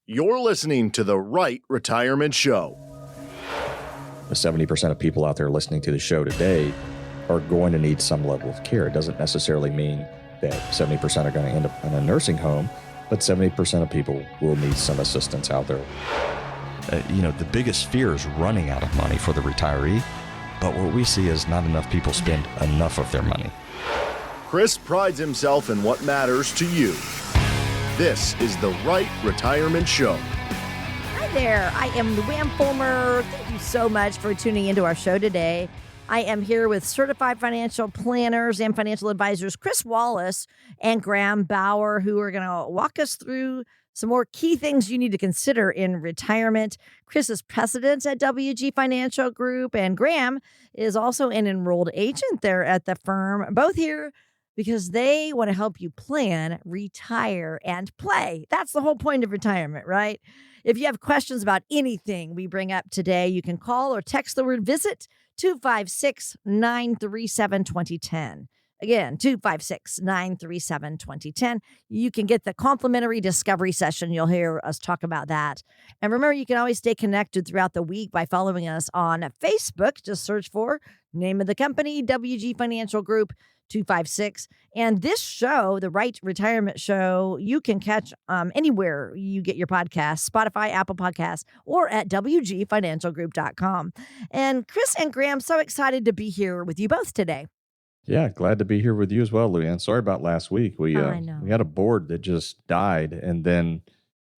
You're listening to the Rite Retirement Show. The 70% of people out there listening to the show today are going to need some level of care. It doesn't necessarily mean that 70% are going to end up in a nursing home, but 70% of people will need some assistance out there. The biggest fear is running out of money for the retiree, but what we see is not enough people spend enough of their money. Cris prides himself in what matters to you. This is the Rite Retirement Show. Hi there. I am Luann Fulmer. Thank you so much for tuning into our show today. I am here with certified financial planners and financial advisors Cris Wallace and Graham Bauer, who are going to walk us through some more key things you need to consider in retirement. Cris is president at WG Financial Group, and Graham is also an enrolled agent there at the firm. Both here because they want to help you plan, retire, and play. That's the whole point of retirement, right? If you have questions about anything we bring up today, you can call or text the word VISIT 256-937-2010. Again, 256-937-2010. You can get the complimentary discovery session. You'll hear us talk about that. And remember, you can always stay connected throughout the week by following us on Facebook. Just search for name of the company, WG Financial Group 256. And this show, the Rite Retirement Show, you can catch anywhere you get your podcasts, Spotify, Apple Podcasts, or at WGFinancialGroup.com. And Cris and Graham, so excited to be here with you both today. Yeah, glad to be here with you as well, Luann. Sorry about last week. We know. had a board that just died, and then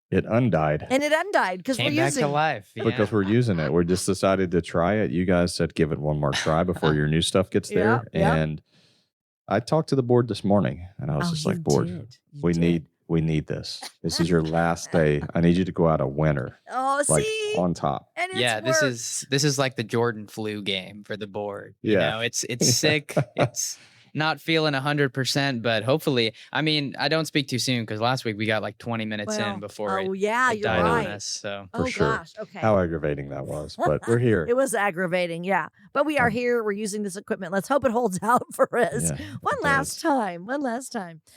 it undied. And it undied because we're back to life. Yeah. Because we're using it. We just decided to try it. You guys said give it one more try before your new stuff gets there. Yep. And I talked to the board this morning, and I was just like, board, we need this. This is your last day. I need you to go out a winner. Oh, see? On top. And it's Yeah, worked. this is like the Jordan flu game for the board. Yeah. It's sick. It's not feeling 100%, but hopefully, I don't speak too soon because last week we got like 20 minutes in before it you're died right. on us. So For sure. Gosh, okay. How aggravating that was, but we're here. It was aggravating, yeah. But we are here. We're using this equipment. Let's hope it holds out for us. Yeah, One last time.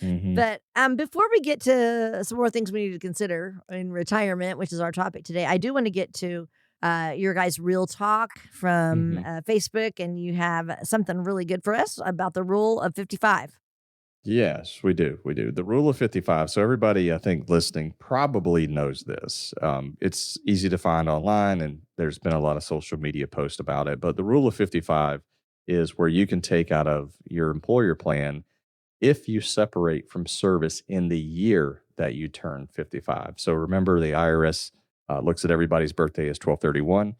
Mhm. But before we get to some more things we need to consider in retirement, which is our topic today, I do want to get to your guys' real talk from Facebook, and you have something really good for us about the rule of 55. Yes, we do. The rule of 55. So everybody, I think, listening probably knows this. It's easy to find online, and there's been a lot of social media posts about it. But the rule of 55 is where you can take out of your employer plan if you separate from service in the year that you turn 55. So remember, the IRS looks at everybody's birthday as 12/31.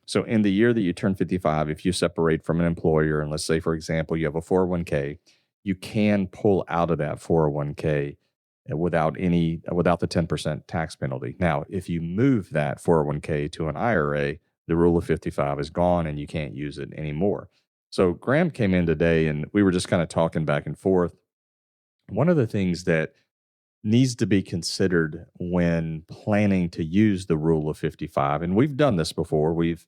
So in the year that you turn 55, if you separate from an employer, and let's say, for example, you have a 401k, you can pull out of that 401k without the 10% tax penalty. Now, if you move that 401k to an IRA, the rule of 55 is gone and you can't use it anymore. So Graham came in today and we were just kind of talking back and forth. One of the things that needs to be considered when planning to use the rule of 55. And we've done this before. We've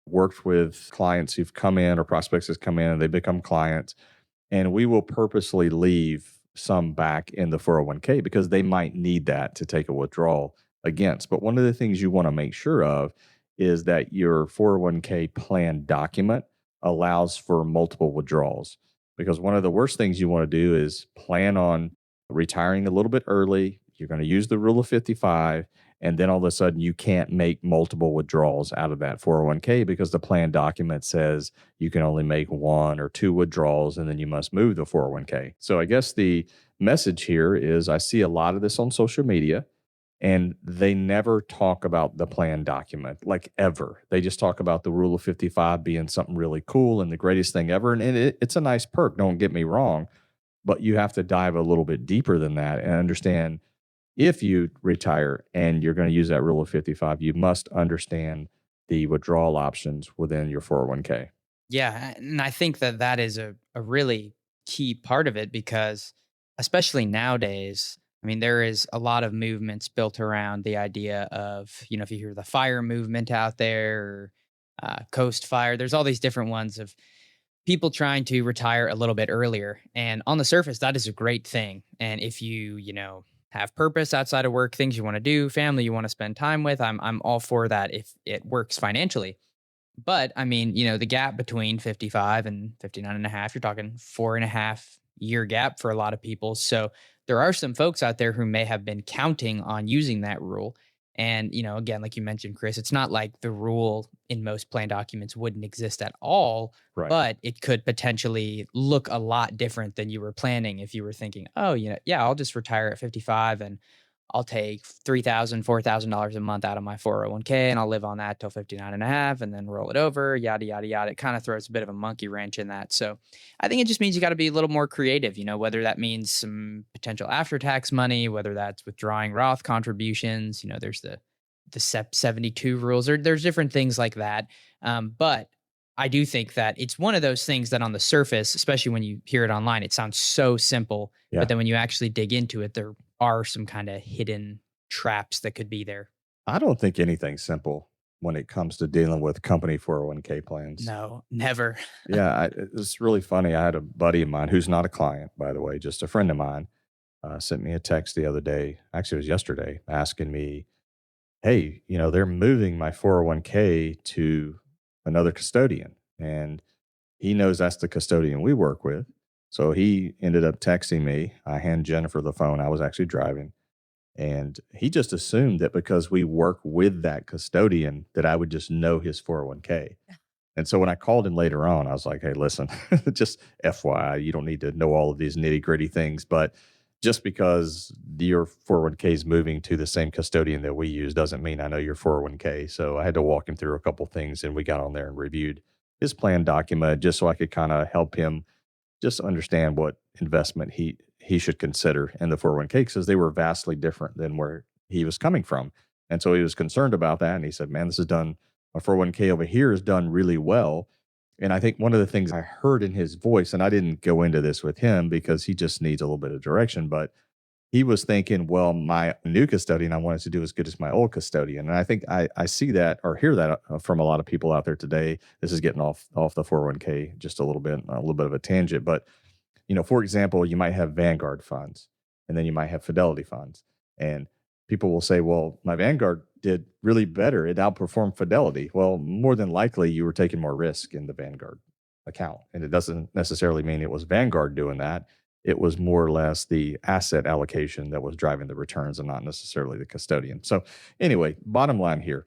worked with clients who've come in, or prospects have come in and they become clients, and we will purposely leave some back in the 401k because they might need that to take a withdrawal against. But one of the things you want to make sure of is that your 401k plan document allows for multiple withdrawals, because one of the worst things you want to do is plan on retiring a little bit early. You're going to use the rule of 55, and then all of a sudden you can't make multiple withdrawals out of that 401k because the plan document says you can only make one or two withdrawals, and then you must move the 401k. So I guess the message here is I see a lot of this on social media, and they never talk about the plan document, like ever. They just talk about the rule of 55 being something really cool and the greatest thing ever. And it's a nice perk, don't get me wrong. But you have to dive a little bit deeper than that and understand, if you retire and you're going to use that rule of 55, you must understand the withdrawal options within your 401k. yeah, and I think that is a really key part of it, because especially nowadays, there is a lot of movements built around the idea of, if you hear the FIRE movement out there, or Coast Fire, there's all these different ones of people trying to retire a little bit earlier. And on the surface, that is a great thing. And if you, have purpose outside of work, things you want to do, family you want to spend time with, I'm all for that if it works financially. But I mean, the gap between 55 and 59 and a half, you're talking 4.5 year gap for a lot of people. So there are some folks out there who may have been counting on using that rule. And, again, like you mentioned, Chris, it's not like the rule in most plan documents wouldn't exist at all, Right. but it could potentially look a lot different than you were planning if you were thinking, oh, yeah, I'll just retire at 55 and I'll take $3,000, $4,000 a month out of my 401k and I'll live on that till 59 and a half and then roll it over, yada, yada, yada. It kind of throws a bit of a monkey wrench in that. So I think it just means you got to be a little more creative, whether that means some potential after-tax money, whether that's withdrawing Roth contributions, there's the SEP 72 rules, there's different things like that. But I do think that it's one of those things that on the surface, especially when you hear it online, it sounds so simple, Yeah. but then when you actually dig into it, there are some kind of hidden traps that could be there. I don't think anything's simple when it comes to dealing with company 401k plans. No, never. Yeah, it's really funny. I had a buddy of mine who's not a client, by the way, just a friend of mine, sent me a text the other day. Actually, it was yesterday, asking me, hey, they're moving my 401k to another custodian. And he knows that's the custodian we work with. So he ended up texting me. I hand Jennifer the phone. I was actually driving. And he just assumed that because we work with that custodian that I would just know his 401k. And so when I called him later on, I was like, hey, listen, just FYI, you don't need to know all of these nitty gritty things, but just because your 401k is moving to the same custodian that we use doesn't mean I know your 401k. So I had to walk him through a couple things, and we got on there and reviewed his plan document just so I could kind of help him just understand what investment he should consider in the 401k, because they were vastly different than where he was coming from. And so he was concerned about that. And he said, man, this is done. My 401k over here is done really well. And I think one of the things I heard in his voice, and I didn't go into this with him because he just needs a little bit of direction, but he was thinking, well, my new custodian, I wanted to do as good as my old custodian. And I think I see that or hear that from a lot of people out there today. This is getting off the 401k just a little bit of a tangent. But, for example, you might have Vanguard funds, and then you might have Fidelity funds. And people will say, well, my Vanguard did really better. It outperformed Fidelity. Well, more than likely, you were taking more risk in the Vanguard account. And it doesn't necessarily mean it was Vanguard doing that. It was more or less the asset allocation that was driving the returns and not necessarily the custodian. So anyway, bottom line here,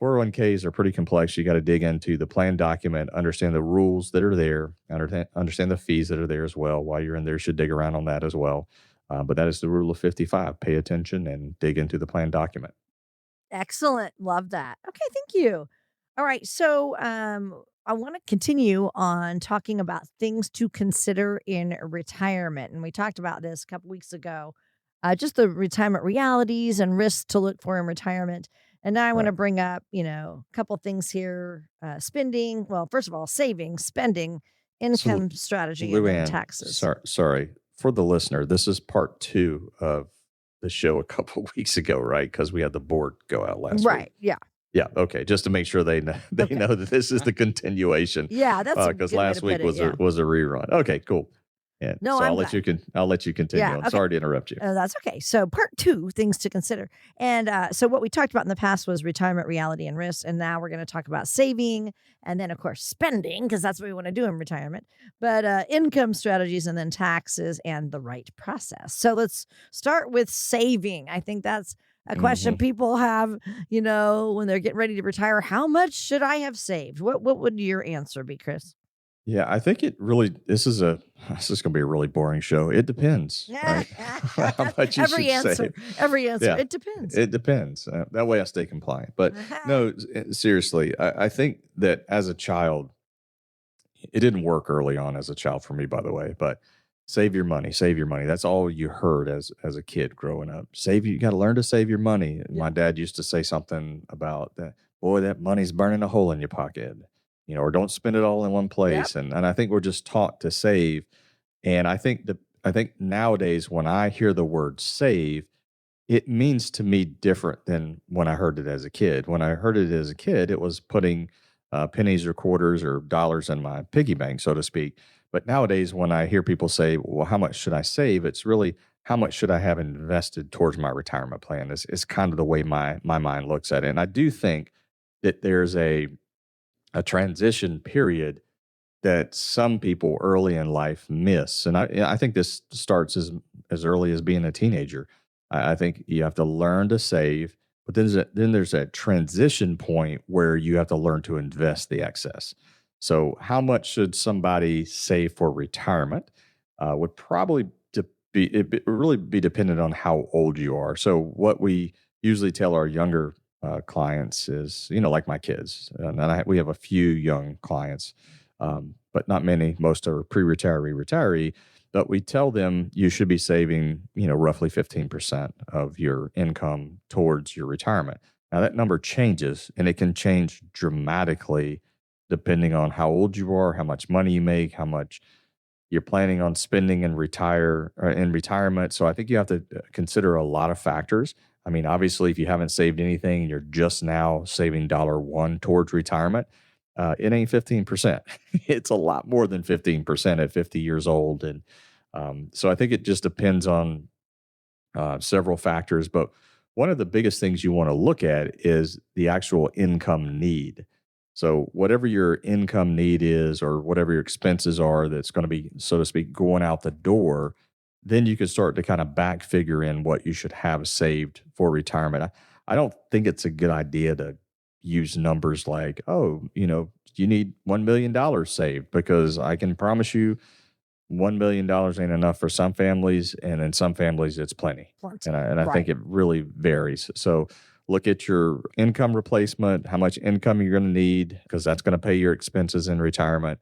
401ks are pretty complex. You got to dig into the plan document, understand the rules that are there, understand the fees that are there as well. While you're in there, you should dig around on that as well. But that is the rule of 55. Pay attention and dig into the plan document. Excellent. Love that. Okay, thank you. All right. So I want to continue on talking about things to consider in retirement. And we talked about this a couple weeks ago, just the retirement realities and risks to look for in retirement. And now I want to Right. bring up, a couple things here. Spending, well, first of all, saving, spending, So, income strategy, and then Luann, taxes. sorry for the listener. This is part 2 of the show a couple weeks ago, right? Because we had the board go out last week. Right. Yeah. Yeah. Okay. Just to make sure they know Okay. that this is the continuation. Yeah. That's a Because good way last to week put it. was Yeah. was a rerun. Okay. Cool. And No, so I'm I'll let you continue. Yeah. I'm Okay. sorry to interrupt you. That's okay. So, part 2, things to consider. And so, what we talked about in the past was retirement reality and risk. And now we're going to talk about saving and then, of course, spending, because that's what we want to do in retirement. But income strategies and then taxes and the right process. So, let's start with saving. I think that's a question hmm people have, when they're getting ready to retire. How much should I have saved? What would your answer be, Chris? Yeah, I think it really. This is going to be a really boring show. It depends, right? How much you Every should answer. save. Every answer. Yeah, It depends. it depends. That way, I stay compliant. But no, seriously, I think that as a child, it didn't work early on as a child for me, by the way. But save your money, save your money. That's all you heard as a kid growing up. You got to learn to save your money. Yeah. My dad used to say something about that. Boy, that money's burning a hole in your pocket. Or don't spend it all in one Yep. place. And I think we're just taught to save. And I think nowadays when I hear the word save, it means to me different than when I heard it as a kid. When I heard it as a kid, it was putting pennies or quarters or dollars in my piggy bank, so to speak. But nowadays, when I hear people say, well, how much should I save? It's really, how much should I have invested towards my retirement plan is kind of the way my mind looks at it. And I do think that there's a transition period that some people early in life miss. And I think this starts as early as being a teenager. I think you have to learn to save, but then there's a transition point where you have to learn to invest the excess. So how much should somebody save for retirement would probably really be dependent on how old you are. So what we usually tell our younger clients is, like my kids, and we have a few young clients, but not many. Most are pre-retiree, retiree. But we tell them you should be saving, roughly 15% of your income towards your retirement. Now that number changes, and it can change dramatically depending on how old you are, how much money you make, how much you're planning on spending in retirement. So I think you have to consider a lot of factors. I mean, obviously, if you haven't saved anything and you're just now saving $1 towards retirement, it ain't 15%. It's a lot more than 15% at 50 years old. And so I think it just depends on several factors. But one of the biggest things you want to look at is the actual income need. So whatever your income need is, or whatever your expenses are, that's going to be, so to speak, going out the door, then you can start to kind of back figure in what you should have saved for retirement. I don't think it's a good idea to use numbers like, oh, you need $1 million saved, because I can promise you $1 million ain't enough for some families. And in some families, it's plenty. And I Right. think it really varies. So look at your income replacement, how much income you're going to need, because that's going to pay your expenses in retirement.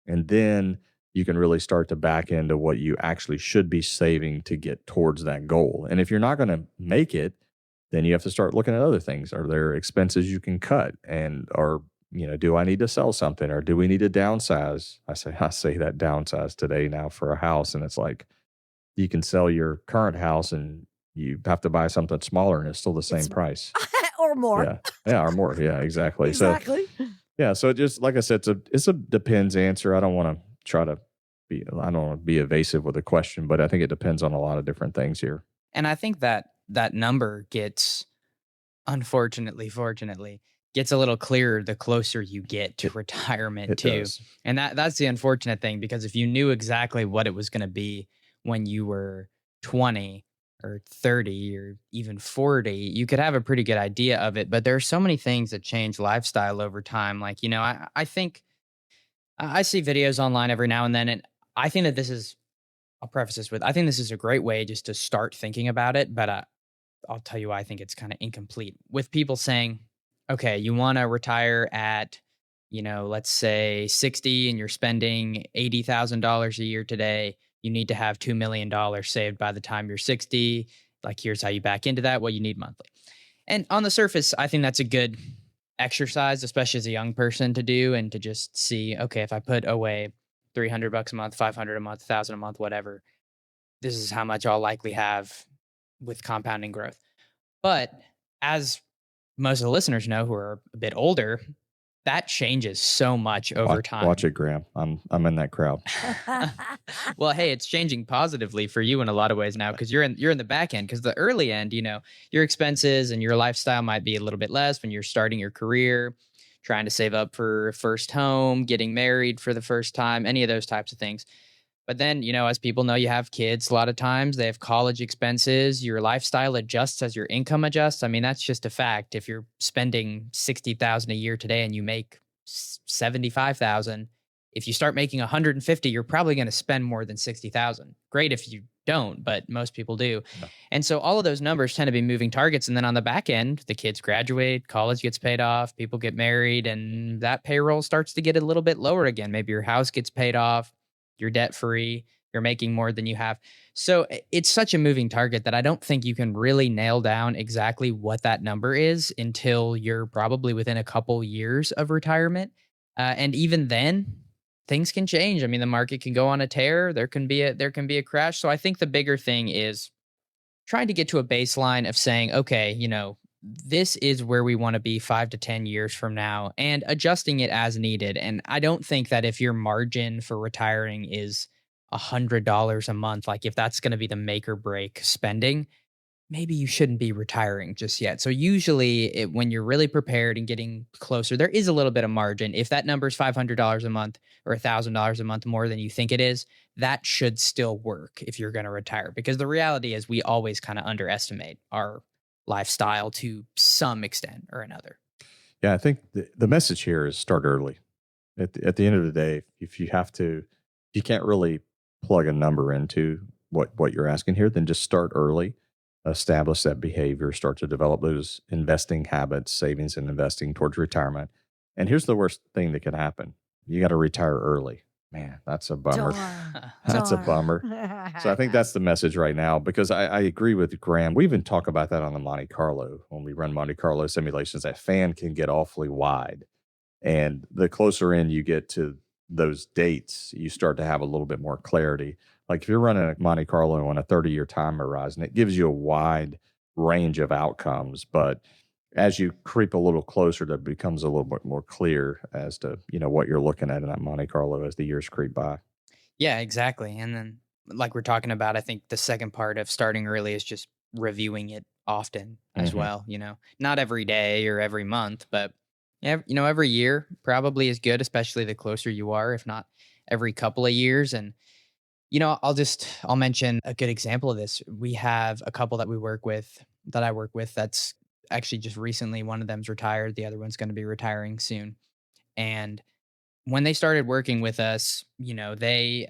And then you can really start to back into what you actually should be saving to get towards that goal. And if you're not going to make it, then you have to start looking at other things. Are there expenses you can cut? And do I need to sell something, or do we need to downsize? I say that downsize today now for a house, and it's like you can sell your current house and you have to buy something smaller and it's still the same It's price. or more. Yeah, or more. Yeah, exactly. Exactly. So it just, like I said, it's a depends answer. I don't want to be evasive with a question, but I think it depends on a lot of different things here. And I think that number gets, fortunately, gets a little clearer the closer you get to retirement It too. does. And that's the unfortunate thing, because if you knew exactly what it was going to be when you were 20 or 30 or even 40, you could have a pretty good idea of it. But there are so many things that change lifestyle over time. Like, I think I see videos online every now and then, and I think that I'll preface this with, I think this is a great way just to start thinking about it. But I'll tell you why I think it's kind of incomplete, with people saying, okay, you want to retire at, let's say 60, and you're spending $80,000 a year today. You need to have $2 million saved by the time you're 60. Like, here's how you back into that, what you need monthly. And on the surface, I think that's a good exercise, especially as a young person, to do, and to just see, okay, if I put away $300 a month, $500 a month, $1,000 a month, whatever, this is how much I'll likely have with compounding growth. But as most of the listeners know who are a bit older, that changes so much over time. Watch it, Graham. I'm in that crowd. Well, hey, it's changing positively for you in a lot of ways now, because you're in the back end. Because the early end, your expenses and your lifestyle might be a little bit less when you're starting your career, trying to save up for first home, getting married for the first time, any of those types of things. But then, as people know, you have kids. A lot of times they have college expenses. Your lifestyle adjusts as your income adjusts. I mean, that's just a fact. If you're spending $60,000 a year today and you make $75,000, if you start making $150,000, you're probably going to spend more than $60,000. Great if you don't, but most people do. Yeah. And so all of those numbers tend to be moving targets. And then on the back end, the kids graduate, college gets paid off, people get married, and that payroll starts to get a little bit lower again. Maybe your house gets paid off. You're debt free, you're making more than you have. So it's such a moving target that I don't think you can really nail down exactly what that number is until you're probably within a couple years of retirement. And even then, things can change. I mean, the market can go on a tear. There can be a crash. So I think the bigger thing is trying to get to a baseline of saying, okay, this is where we want to be 5 to 10 years from now, and adjusting it as needed. And I don't think that if your margin for retiring is $100 a month, like if that's going to be the make or break spending, maybe you shouldn't be retiring just yet. So usually when you're really prepared and getting closer, there is a little bit of margin. If that number is $500 a month or $1,000 a month more than you think it is, that should still work if you're going to retire. Because the reality is we always kind of underestimate our lifestyle to some extent or another. Yeah, I think the message here is start early. At the end of the day, if you can't really plug a number into what you're asking here, then just start early, establish that behavior, start to develop those investing habits, savings and investing towards retirement. And here's the worst thing that can happen. You got to retire early. Man, that's a bummer. That's a bummer. So I think that's the message right now, because I agree with Graham. We even talk about that on the Monte Carlo. When we run Monte Carlo simulations, that fan can get awfully wide. And the closer in you get to those dates, you start to have a little bit more clarity. Like if you're running a Monte Carlo on a 30-year time horizon, it gives you a wide range of outcomes. But as you creep a little closer, that becomes a little bit more clear as to, what you're looking at in that Monte Carlo as the years creep by. Yeah, exactly. And then like we're talking about, I think the second part of starting early is just reviewing it often as well, not every day or every month, but every year probably is good, especially the closer you are, if not every couple of years. And, I'll mention a good example of this. We have a couple that I work with, that's actually just recently, one of them's retired. The other one's going to be retiring soon. And when they started working with us, they've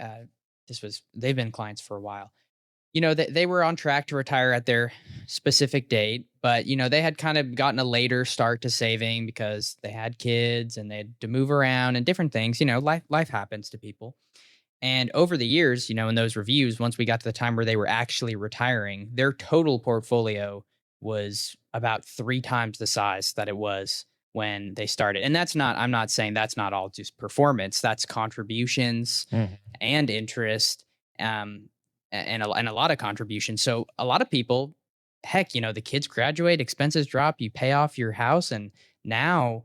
been clients for a while. They were on track to retire at their specific date, but, they had kind of gotten a later start to saving because they had kids and they had to move around and different things. Life happens to people. And over the years, in those reviews, once we got to the time where they were actually retiring, their total portfolio was about 3 times the size that it was when they started. And I'm not saying that's not all just performance, that's contributions and interest. And a lot of contributions. So a lot of people, heck, the kids graduate, expenses drop, you pay off your house, and now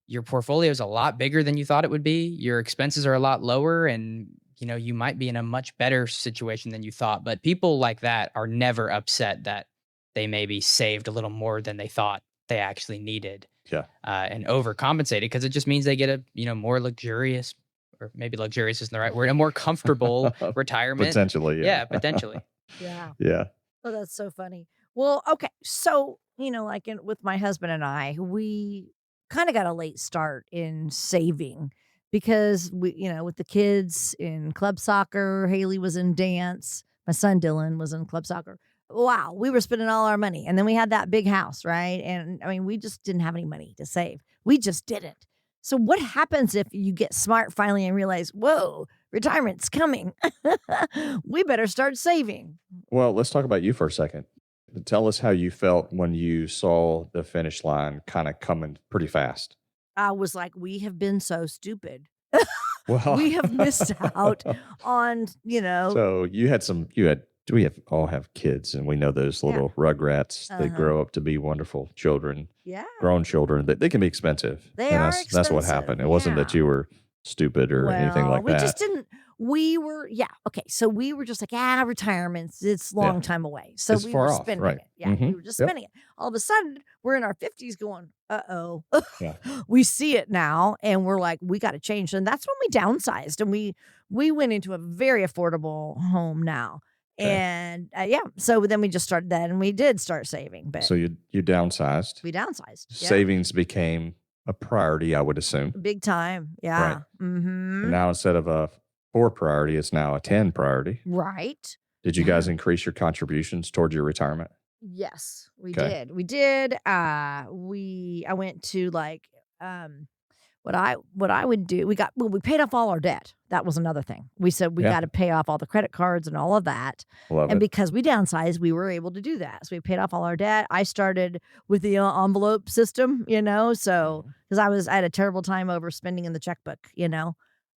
your portfolio is a lot bigger than you thought it would be. Your expenses are a lot lower, and you might be in a much better situation than you thought. But people like that are never upset that they maybe saved a little more than they thought they actually needed. Yeah. And overcompensated, because it just means they get a more luxurious, or maybe luxurious isn't the right word, a more comfortable retirement. Potentially, yeah. Yeah, potentially. Yeah. Yeah. Oh, that's so funny. Well, okay. So, with my husband and I, we kind of got a late start in saving because with the kids in club soccer, Haley was in dance, my son Dylan was in club soccer. Wow, we were spending all our money. And then we had that big house, right? And we just didn't have any money to save. We just didn't. So what happens if you get smart finally and realize, whoa, retirement's coming? We better start saving. Well, let's talk about you for a second. Tell us how you felt when you saw the finish line kind of coming pretty fast. I was like, we have been so stupid. Well, We have missed out on, So we all have kids, and we know those little rugrats. They grow up to be wonderful children, Yeah. grown children. They can be expensive. They and are that's what happened. It wasn't that you were stupid or anything like we that. just didn't. We were, okay. So we were just like, retirement's, it's a long time away. So It's we far were off, spending right. it. Yeah, we were just spending it. All of a sudden, we're in our 50s going, uh-oh. Yeah. We see it now, and we're like, we got to change. And that's when we downsized, and we went into a very affordable home now. Okay. And so then we just started that, and we did start saving. But So you downsized. we downsized. Yeah. Savings became a priority, I would assume. Big time. Yeah. Right. Mm-hmm. And now instead of a 4 priority, it's now a 10 priority. Right. Did you guys increase your contributions towards your retirement? Yes, we Okay. did. We did. I went to what I would do. We paid off all our debt. That was another thing. We said we got to pay off all the credit cards and all of that. Love And it. because we downsized, we were able to do that. So we paid off all our debt. I started with the envelope system, so because I had a terrible time overspending in the checkbook,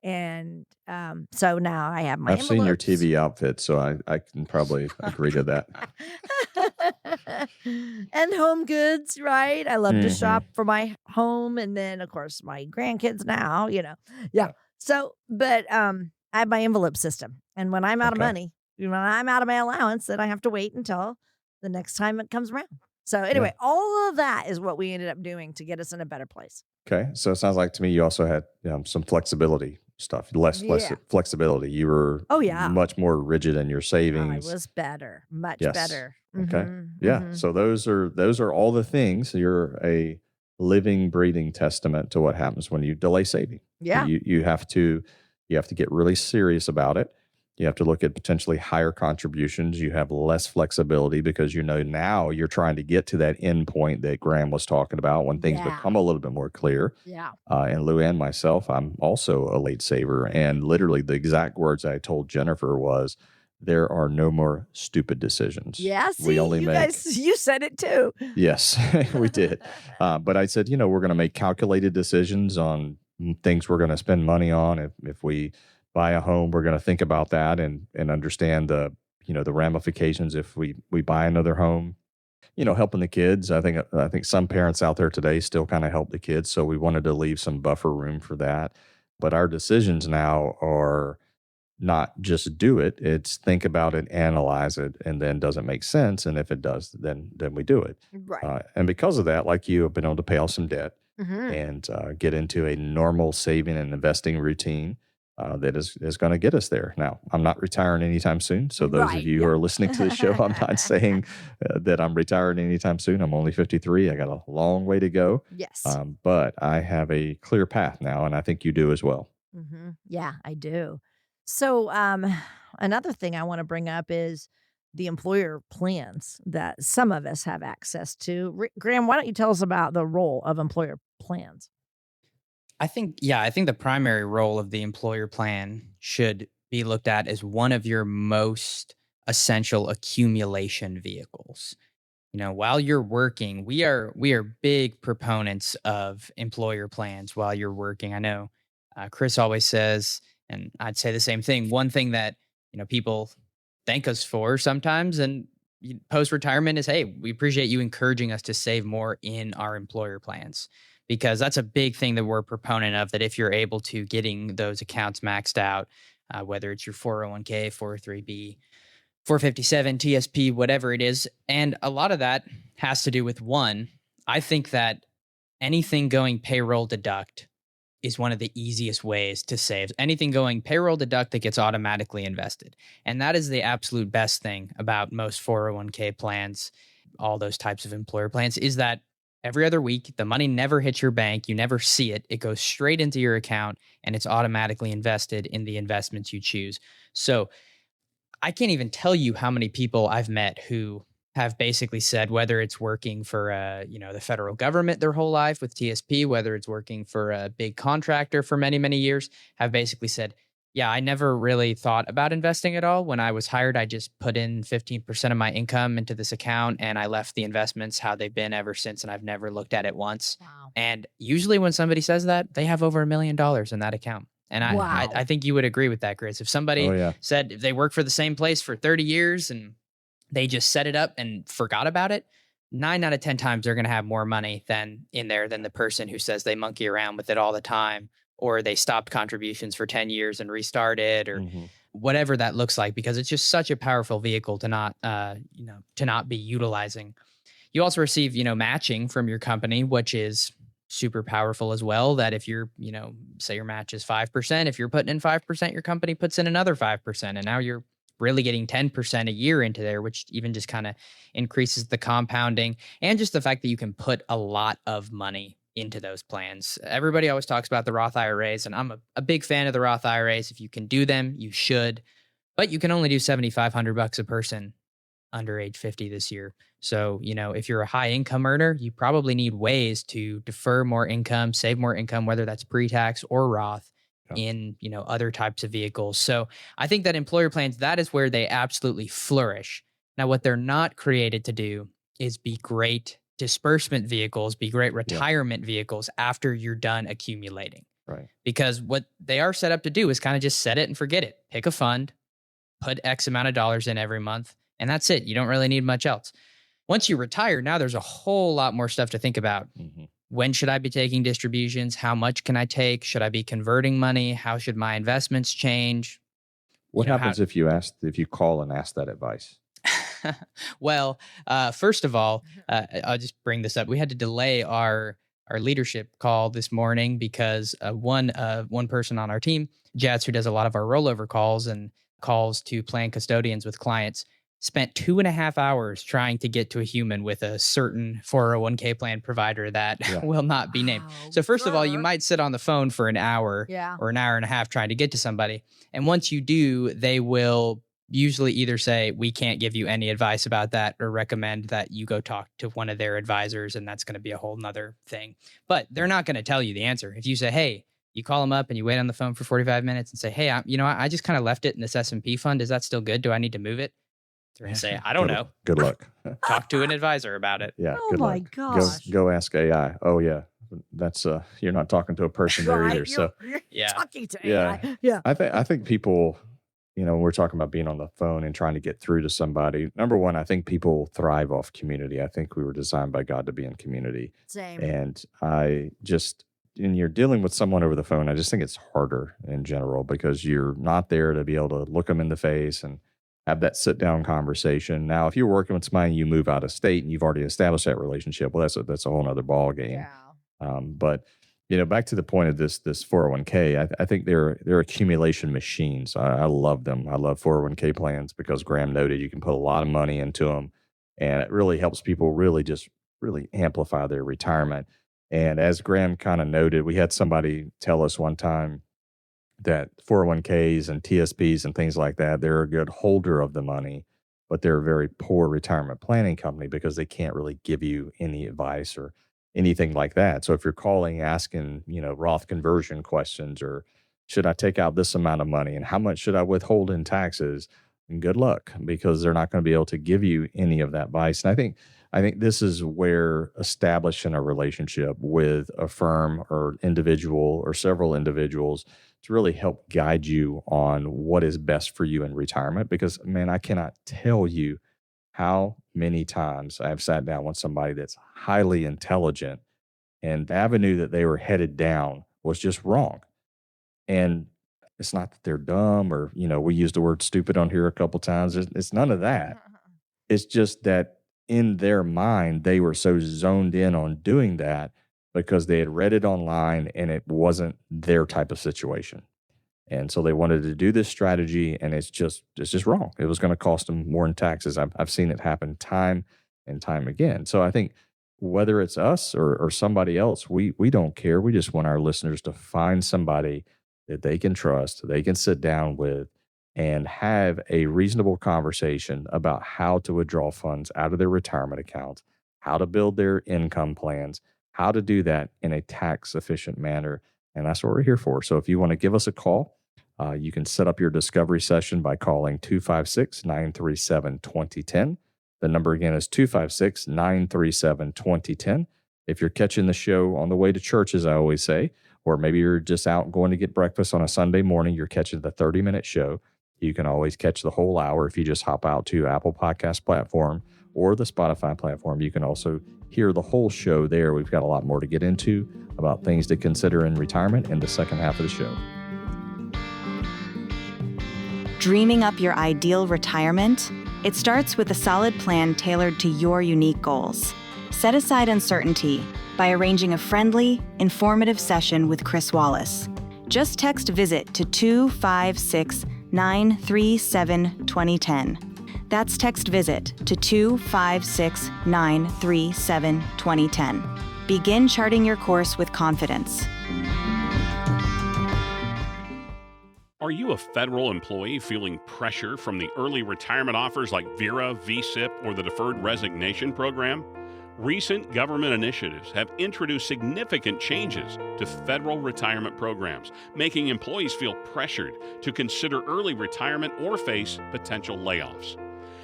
and so now I have my I've seen your envelopes. TV outfit, so I can probably agree to that. And home goods, right? I love to Mhm. shop for my home, and then of course my grandkids now, Yeah. So, but I have my envelope system. And when I'm out of Okay. money, when I'm out of my allowance, then I have to wait until the next time it comes around. So anyway, all of that is what we ended up doing to get us in a better place. Okay. So it sounds like to me you also had some flexibility stuff, less Yeah. flexibility. You were Oh, yeah. much more rigid in your I savings. was better, much Yes. better. Okay. Mhm, Yeah. mhm. So those are all the things. You're a living, breathing testament to what happens when you delay saving. Yeah. You have to get really serious about it. You have to look at potentially higher contributions. You have less flexibility because now you're trying to get to that end point that Graham was talking about when things Yeah. become a little bit more clear. Yeah. And Lou and myself, I'm also a late saver. And literally the exact words I told Jennifer was, there are no more stupid decisions. Yeah. See, We only you make, guys, you said it too. yes, we did. But I said, we're going to make calculated decisions on things we're going to spend money on. If we buy a home, we're going to think about that and understand the ramifications if we buy another home. Helping the kids. I think some parents out there today still kind of help the kids, so we wanted to leave some buffer room for that. But our decisions now are not just do it; it's think about it, analyze it, and then does it make sense? And if it does, then we do it. Right. And because of that, like you, have been able to pay off some debt Mhm. and get into a normal saving and investing routine that is going to get us there. Now, I'm not retiring anytime soon. So those Right, of you who yeah. are listening to the show, I'm not saying that I'm retiring anytime soon. I'm only 53. I got a long way to go. Yes. But I have a clear path now, and I think you do as well. Yeah, I do. So, another thing I want to bring up is the employer plans that some of us have access to. Graham, why don't you tell us about the role of employer plans? I think the primary role of the employer plan should be looked at as one of your most essential accumulation vehicles. While you're working, we are big proponents of employer plans while you're working. I know Chris always says, and I'd say the same thing. One thing that people thank us for sometimes, and post retirement, is, hey, we appreciate you encouraging us to save more in our employer plans, because that's a big thing that we're a proponent of. That if you're able to getting those accounts maxed out, whether it's your 401k, 403b, 457, TSP, whatever it is. And a lot of that has to do with, one, I think that anything going payroll deduct is one of the easiest ways to save. Anything going payroll deduct that gets automatically invested. And that is the absolute best thing about most 401k plans, all those types of employer plans, is that every other week, the money never hits your bank. You never see it. It goes straight into your account and it's automatically invested in the investments you choose. So I can't even tell you how many people I've met who have basically said, whether it's working for the federal government their whole life with TSP, whether it's working for a big contractor for many, many years, have basically said, yeah, I never really thought about investing at all. When I was hired, I just put in 15% of my income into this account and I left the investments how they've been ever since, and I've never looked at it once. Wow. And usually when somebody says that, they have over $1 million in that account. And Wow. I think you would agree with that, Chris. If Oh somebody yeah. said if they work for the same place for 30 years and they just set it up and forgot about it, 9 out of 10 times they're going to have more money than the person who says they monkey around with it all the time, or they stopped contributions for 10 years and restarted, or whatever that looks like, because it's just such a powerful vehicle to not be utilizing. You also receive, matching from your company, which is super powerful as well. That if you're, say your match is 5%, if you're putting in 5%, your company puts in another 5%. And now you're really getting 10% a year into there, which even just kind of increases the compounding, and just the fact that you can put a lot of money into those plans. Everybody always talks about the Roth IRAs, and I'm a big fan of the Roth IRAs. If you can do them, you should, but you can only do $7,500 a person under age 50 this year. So, if you're a high income earner, you probably need ways to defer more income, save more income, whether that's pre-tax or Roth, in, other types of vehicles. So I think that employer plans, that is where they absolutely flourish. Now, what they're not created to do is be great disbursement vehicles, be great retirement vehicles after you're done accumulating. Right. Because what they are set up to do is kind of just set it and forget it. Pick a fund, put X amount of dollars in every month, and that's it. You don't really need much else. Once you retire, now there's a whole lot more stuff to think about. when should I be taking distributions? How much can I take? Should I be converting money? How should my investments change? What happens if you call and ask that advice? Well, first of all, I'll just bring this up. We had to delay our leadership call this morning because one person on our team, Jets, who does a lot of our rollover calls and calls to plan custodians with clients, spent 2.5 hours trying to get to a human with a certain 401k plan provider that will not be named. So first of all, you might sit on the phone for an hour or an hour and a half trying to get to somebody. And once you do, they will usually either say, we can't give you any advice about that, or recommend that you go talk to one of their advisors. And that's going to be a whole nother thing. But they're not going to tell you the answer. If you say, hey, you call them up and you wait on the phone for 45 minutes and say, hey, I just kind of left it in this S&P fund. Is that still good? Do I need to move it? They're going to say, I don't know. Good luck. Talk to an advisor about it. Yeah. Oh my gosh. Go ask AI. Oh yeah. That's you're not talking to a person there either. You're talking to AI. Yeah. I think people, when we're talking about being on the phone and trying to get through to somebody, number one, I think people thrive off community. I think we were designed by God to be in community. Same. And when you're dealing with someone over the phone, I just think it's harder in general because you're not there to be able to look them in the face and have that sit down conversation. Now, if you're working with somebody and you move out of state and you've already established that relationship, well, that's a whole nother ball game. Yeah. But back to the point of this 401k, I think they're accumulation machines. I love them. I love 401k plans because Graham noted you can put a lot of money into them, and it really helps people really amplify their retirement. And as Graham kind of noted, we had somebody tell us one time that 401ks and TSPs and things like that, they're a good holder of the money, but they're a very poor retirement planning company because they can't really give you any advice or anything like that. So if you're calling, asking, Roth conversion questions, or should I take out this amount of money and how much should I withhold in taxes? And good luck, because they're not going to be able to give you any of that advice. And I think this is where establishing a relationship with a firm or individual or several individuals to really help guide you on what is best for you in retirement. Because, man, I cannot tell you how many times I've sat down with somebody that's highly intelligent and the avenue that they were headed down was just wrong. And it's not that they're dumb or, we used the word stupid on here a couple times. It's none of that. It's just that in their mind, they were so zoned in on doing that because they had read it online and it wasn't their type of situation. And so they wanted to do this strategy, and it's just wrong. It was going to cost them more in taxes. I've seen it happen time and time again. So I think whether it's us or somebody else, we don't care. We just want our listeners to find somebody that they can trust, they can sit down with, and have a reasonable conversation about how to withdraw funds out of their retirement accounts, how to build their income plans, how to do that in a tax efficient manner. And that's what we're here for. So if you want to give us a call, you can set up your discovery session by calling 256-937-2010. The number again is 256-937-2010. If you're catching the show on the way to church, as I always say, or maybe you're just out going to get breakfast on a Sunday morning, you're catching the 30-minute show. You can always catch the whole hour if you just hop out to Apple Podcast platform or the Spotify platform. You can also hear the whole show there. We've got a lot more to get into about things to consider in retirement in the second half of the show. Dreaming up your ideal retirement? It starts with a solid plan tailored to your unique goals. Set aside uncertainty by arranging a friendly, informative session with Cris Wallace. Just text VISIT to 256-937-2010. That's text VISIT to 256-937-2010. Begin charting your course with confidence. Are you a federal employee feeling pressure from the early retirement offers like VERA, VSIP, or the Deferred Resignation Program? Recent government initiatives have introduced significant changes to federal retirement programs, making employees feel pressured to consider early retirement or face potential layoffs.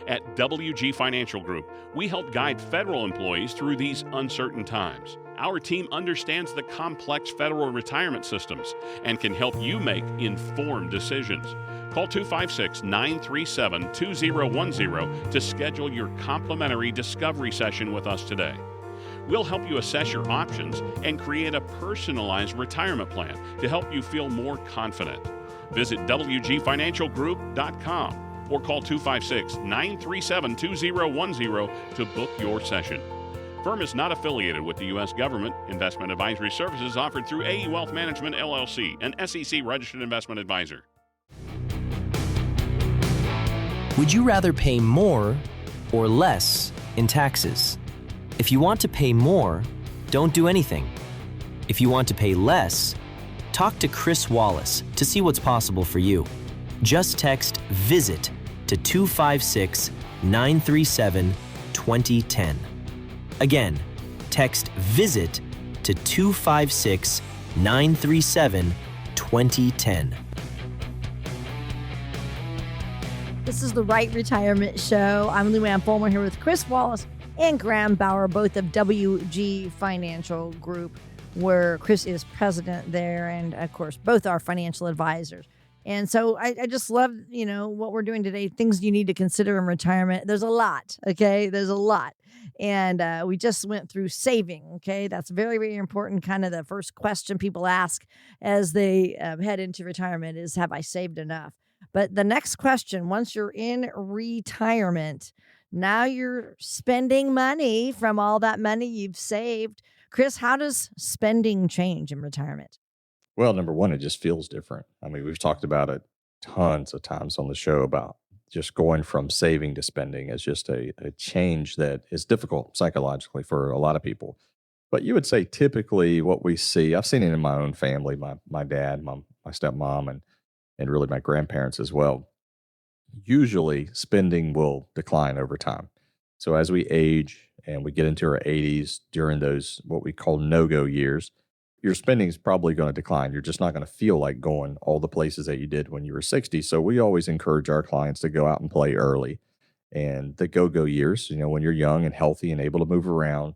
At WG Financial Group, we help guide federal employees through these uncertain times. Our team understands the complex federal retirement systems and can help you make informed decisions. Call 256-937-2010 to schedule your complimentary discovery session with us today. We'll help you assess your options and create a personalized retirement plan to help you feel more confident. Visit WGFinancialGroup.com or call 256-937-2010 to book your session. Firm is not affiliated with the U.S. government. Investment advisory services offered through AE Wealth Management, LLC, an SEC registered investment advisor. Would you rather pay more or less in taxes? If you want to pay more, don't do anything. If you want to pay less, talk to Cris Wallace to see what's possible for you. Just text VISIT to 256-937-2010. Again, text VISIT to 256-937-2010. This is the Rite Retirement Show. I'm Luann Fulmer here with Cris Wallace and Graham Bauer, both of WG Financial Group, where Cris is president there, and of course, both are financial advisors. And so I just love, what we're doing today, things you need to consider in retirement. There's a lot, okay? There's a lot. And we just went through saving, okay? That's very, very important. Kind of the first question people ask as they head into retirement is, have I saved enough? But the next question, once you're in retirement, now you're spending money from all that money you've saved. Cris, how does spending change in retirement? Well, number one, it just feels different. I mean, we've talked about it tons of times on the show about just going from saving to spending is just a change that is difficult psychologically for a lot of people. But you would say typically what we see, I've seen it in my own family, my dad, my stepmom, and really my grandparents as well. Usually spending will decline over time. So as we age and we get into our 80s during those what we call no-go years, your spending is probably going to decline. You're just not going to feel like going all the places that you did when you were 60. So we always encourage our clients to go out and play early. And the go-go years, when you're young and healthy and able to move around,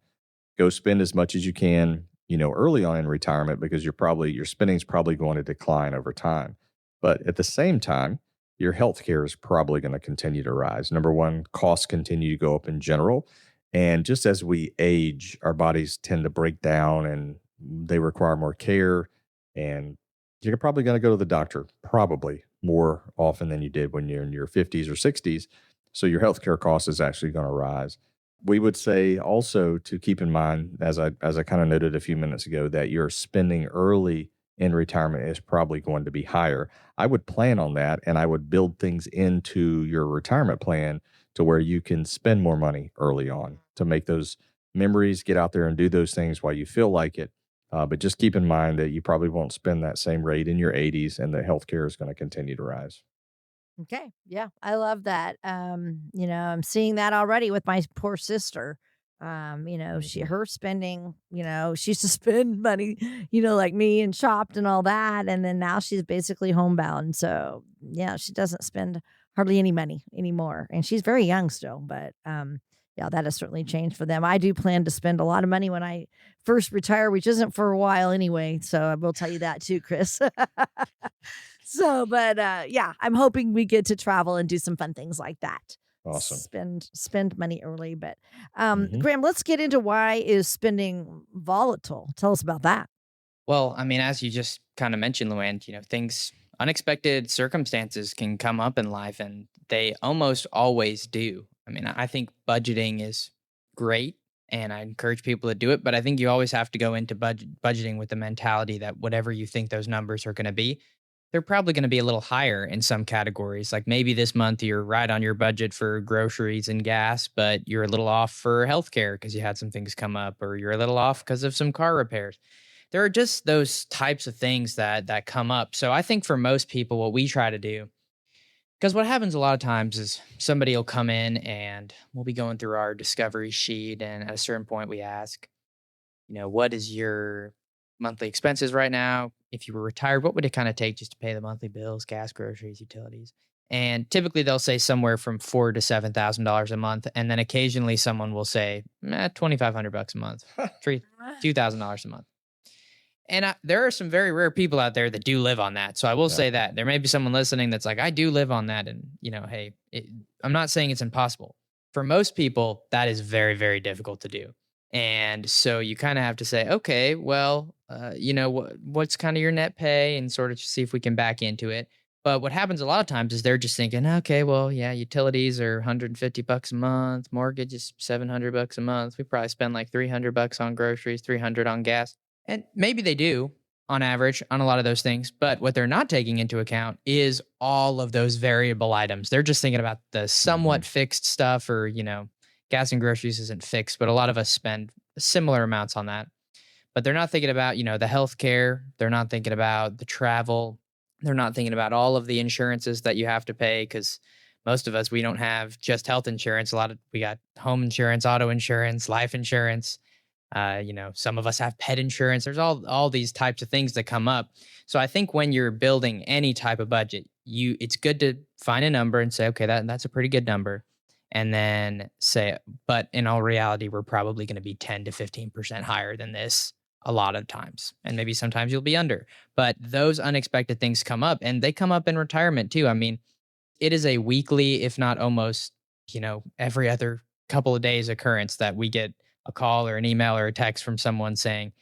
go spend as much as you can, early on in retirement, because your spending is probably going to decline over time. But at the same time, your health care is probably going to continue to rise. Number one, costs continue to go up in general. And just as we age, our bodies tend to break down and they require more care. And you're probably going to go to the doctor probably more often than you did when you're in your 50s or 60s. So your healthcare cost is actually going to rise. We would say also to keep in mind, as I kind of noted a few minutes ago, that your spending early in retirement is probably going to be higher. I would plan on that, and I would build things into your retirement plan to where you can spend more money early on to make those memories, get out there and do those things while you feel like it. But just keep in mind that you probably won't spend that same rate in your 80s, and the healthcare is going to continue to rise. Okay. Yeah, I love that. I'm seeing that already with my poor sister. Her spending, she used to spend money, like me, and shopped and all that. And then now she's basically homebound. So yeah, she doesn't spend hardly any money anymore. And she's very young still, but that has certainly changed for them. I do plan to spend a lot of money when I first retire, which isn't for a while anyway. So I will tell you that too, Cris. I'm hoping we get to travel and do some fun things like that. Awesome. Spend money early. But Graham, let's get into why is spending volatile. Tell us about that. Well, I mean, as you just kind of mentioned, Luann, unexpected circumstances can come up in life, and they almost always do. I mean, I think budgeting is great, and I encourage people to do it, but I think you always have to go into budgeting with the mentality that whatever you think those numbers are going to be, they're probably going to be a little higher in some categories. Like maybe this month you're right on your budget for groceries and gas, but you're a little off for healthcare because you had some things come up, or you're a little off because of some car repairs. There are just those types of things that come up. So I think for most people, what we try to do, because what happens a lot of times is somebody will come in and we'll be going through our discovery sheet, and at a certain point we ask, what is your monthly expenses right now? If you were retired, what would it kind of take just to pay the monthly bills, gas, groceries, utilities? And typically they'll say somewhere from $4,000 to $7,000 a month. And then occasionally someone will say, $2,500 a month, $2,000 a month. And there are some very rare people out there that do live on that. So I will say that there may be someone listening that's like, I do live on that. And, hey, I'm not saying it's impossible. For most people, that is very, very difficult to do. And so you kind of have to say, okay, well, what's kind of your net pay and sort of see if we can back into it. But what happens a lot of times is they're just thinking, okay, well, yeah, utilities are $150 a month, mortgage is $700 a month. We probably spend like $300 on groceries, 300 on gas. And maybe they do on average on a lot of those things. But what they're not taking into account is all of those variable items. They're just thinking about the somewhat fixed stuff or, gas and groceries isn't fixed, but a lot of us spend similar amounts on that. But they're not thinking about, the healthcare. They're not thinking about the travel. They're not thinking about all of the insurances that you have to pay because most of us, we don't have just health insurance. We got home insurance, auto insurance, life insurance. Some of us have pet insurance. There's all these types of things that come up. So I think when you're building any type of budget, it's good to find a number and say, okay, that's a pretty good number. And then say, but in all reality, we're probably going to be 10 to 15% higher than this a lot of times. And maybe sometimes you'll be under. But those unexpected things come up, and they come up in retirement too. I mean, it is a weekly, if not almost, every other couple of days occurrence that we get a call or an email or a text from someone saying,